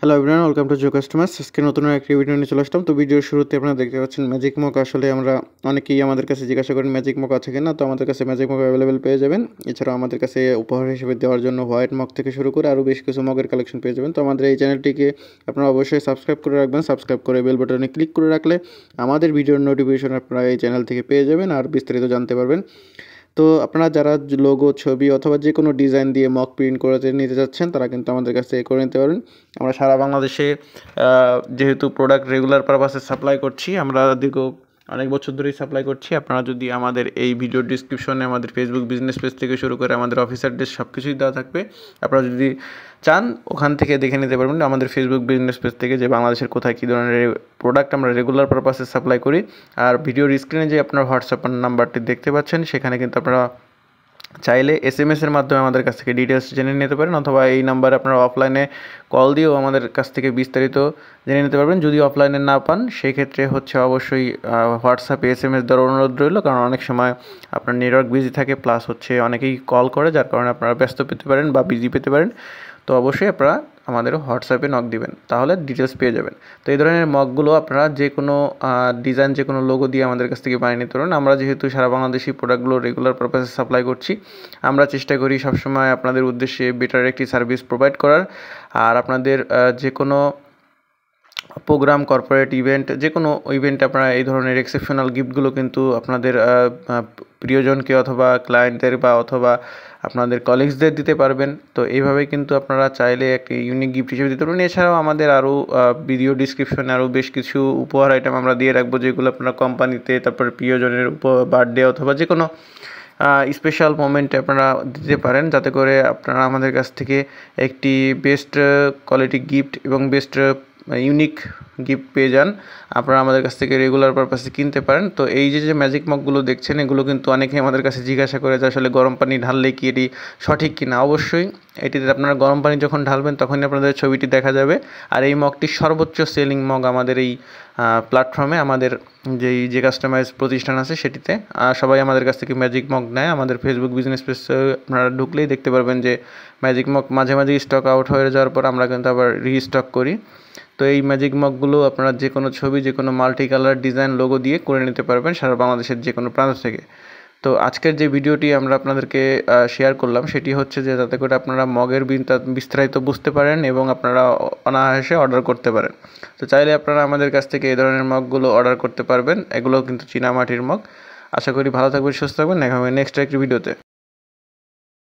Hello everyone, welcome to জো customers. আজকে নতুন একটা ভিডিও নিয়ে চলে আসলাম। তো ভিডিওর শুরুতে আপনারা দেখতে পাচ্ছেন ম্যাজিক মগ। আসলে আমরা অনেকেই আমাদের কাছে জিজ্ঞাসা করেন ম্যাজিক মগ আছে কিনা। তো আমাদের কাছে ম্যাজিক মগ অ্যাভেলেবেল পেয়ে যাবেন। এছাড়াও আমাদের কাছে উপহার হিসেবে দেওয়ার জন্য হোয়াইট মগ থেকে শুরু করে আরও বেশ কিছু মগের কালেকশন পেয়ে যাবেন। তো আমাদের এই চ্যানেলটিকে আপনারা অবশ্যই সাবস্ক্রাইব করে রাখবেন। সাবস্ক্রাইব করে বেল বাটনে ক্লিক করে রাখলে আমাদের ভিডিওর নোটিফিকেশন আপনারা এই চ্যানেল থেকে পেয়ে যাবেন আর বিস্তারিত জানতে পারবেন। তো আপনারা যারা লোগো, ছবি অথবা যে কোনো ডিজাইন দিয়ে মক প্রিন্ট করতে নিতে যাচ্ছেন তারা কিন্তু আমাদের কাছ থেকে করে নিতে পারেন। আমরা সারা বাংলাদেশে যেহেতু প্রোডাক্ট রেগুলার পারপাসে সাপ্লাই করছি, আমরা অনেক বছর ধরেই সাপ্লাই করছি। আপনারা যদি আমাদের এই ভিডিওর ডিসক্রিপশনে আমাদের ফেসবুক বিজনেস পেজ থেকে শুরু করে আমাদের অফিসার ড্রেস সব কিছুই দেওয়া থাকবে। আপনারা যদি চান ওখান থেকে দেখে নিতে পারবেন আমাদের ফেসবুক বিজনেস পেজ থেকে যে বাংলাদেশের কোথায় কী ধরনের প্রোডাক্ট আমরা রেগুলার পারপাসে সাপ্লাই করি। আর ভিডিওর স্ক্রিনে যে আপনার হোয়াটসঅ্যাপ নাম্বারটি দেখতে পাচ্ছেন সেখানে কিন্তু আপনারা চাইলে এসএমএসের মাধ্যমে আমাদের কাছ থেকে ডিটেলস জেনে নিতে পারেন, অথবা এই নাম্বারে আপনারা অফলাইনে কল দিয়েও আমাদের কাছ থেকে বিস্তারিত জেনে নিতে পারবেন। যদি অফলাইনে না পান সেই ক্ষেত্রে অবশ্যই হোয়াটসঅ্যাপে এসএমএস দেওয়ার অনুরোধ রইল, কারণ অনেক সময় আপনার নেটওয়ার্ক বিজি থাকে, প্লাস অনেকেই কল করে, যার কারণে আপনারা ব্যস্ত পেতে পারেন বা বিজি পেতে পারেন। তো অবশ্যই আপনারা আমাদের হোয়াটসঅ্যাপে নক দিবেন, তাহলে ডিটেলস পেয়ে যাবেন। তো এই ধরনের মগগুলো আপনারা যে কোনো ডিজাইন, যে কোনো লোগো দিয়ে আমাদের কাছ থেকে বানিয়ে নিতে পারেন। আমরা যেহেতু সারা বাংলাদেশি প্রোডাক্টগুলো রেগুলার পারপাসে সাপ্লাই করছি, আমরা চেষ্টা করি সবসময় আপনাদের উদ্দেশ্যে বেটার একটি সার্ভিস প্রোভাইড করার। আর আপনাদের যে কোনো প্রোগ্রাম, কর্পোরেট ইভেন্ট, যে কোনো ইভেন্টে আপনারা এই ধরনের এক্সেপশনাল গিফটগুলো কিন্তু আপনাদের প্রিয়জনকে অথবা ক্লায়েন্টদের বা অথবা আপনাদের কলিগসদের দিতে পারবেন। তো এইভাবে কিন্তু আপনারা চাইলে একটি ইউনিক গিফট হিসেবে দিতে পারবেন। এছাড়াও আমাদের আরও ভিডিও ডিসক্রিপশনে আরও বেশ কিছু উপহার আইটেম আমরা দিয়ে রাখবো, যেগুলো আপনারা কোম্পানিতে, তারপর প্রিয়জনের বার্থডে অথবা যে কোনো স্পেশাল মোমেন্টে আপনারা দিতে পারেন, যাতে করে আপনারা আমাদের কাছ থেকে একটি বেস্ট কোয়ালিটি গিফট এবং বেস্ট ইউনিক গিফট পেয়ে যান। আপনারা আমাদের কাছ থেকে রেগুলার পারপাসে কিনতে পারেন। তো এই যে ম্যাজিক মগগুলো দেখছেন, এগুলো কিন্তু অনেকেই আমাদের কাছে জিজ্ঞাসা করে যে আসলে গরম পানি ঢাললে কি এটি সঠিক কিনা। অবশ্যই এটিতে আপনারা গরম পানি যখন ঢালবেন তখনই আপনাদের ছবিটি দেখা যাবে। আর এই মগটি সর্বোচ্চ সেলিং মগ আমাদের এই প্ল্যাটফর্মে। আমাদের যে কাস্টমাইজ প্রতিষ্ঠান আছে সেটিতে সবাই আমাদের কাছ থেকে ম্যাজিক মগ নেয়। আমাদের ফেসবুক বিজনেস পেজ আপনারা ঢুকলেই দেখতে পারবেন যে ম্যাজিক মগ মাঝে মাঝে স্টক আউট হয়ে যাওয়ার পর আমরা কিন্তু আবার রিস্টক করি। তো এই ম্যাজিক মগগুলো আপনারা যে কোনো ছবি, যে কোনো মাল্টি কালার ডিজাইন লোগো দিয়ে করে নিতে পারবেন সারা বাংলাদেশের যে কোনো প্রান্ত থেকে। তো আজকের যে ভিডিওটি আমরা আপনাদেরকে শেয়ার করলাম সেটি হচ্ছে যে যাতে করে আপনারা মগের বিস্তারিত বুঝতে পারেন এবং আপনারা অনায়াসে অর্ডার করতে পারেন। তো চাইলে আপনারা আমাদের কাছ থেকে এই ধরনের মগগুলো অর্ডার করতে পারবেন। এগুলো কিন্তু চীনামাটির মগ। আশা করি ভালো থাকবেন, সুস্থ থাকবেন। দেখা হবে নেক্সট একটি ভিডিওতে।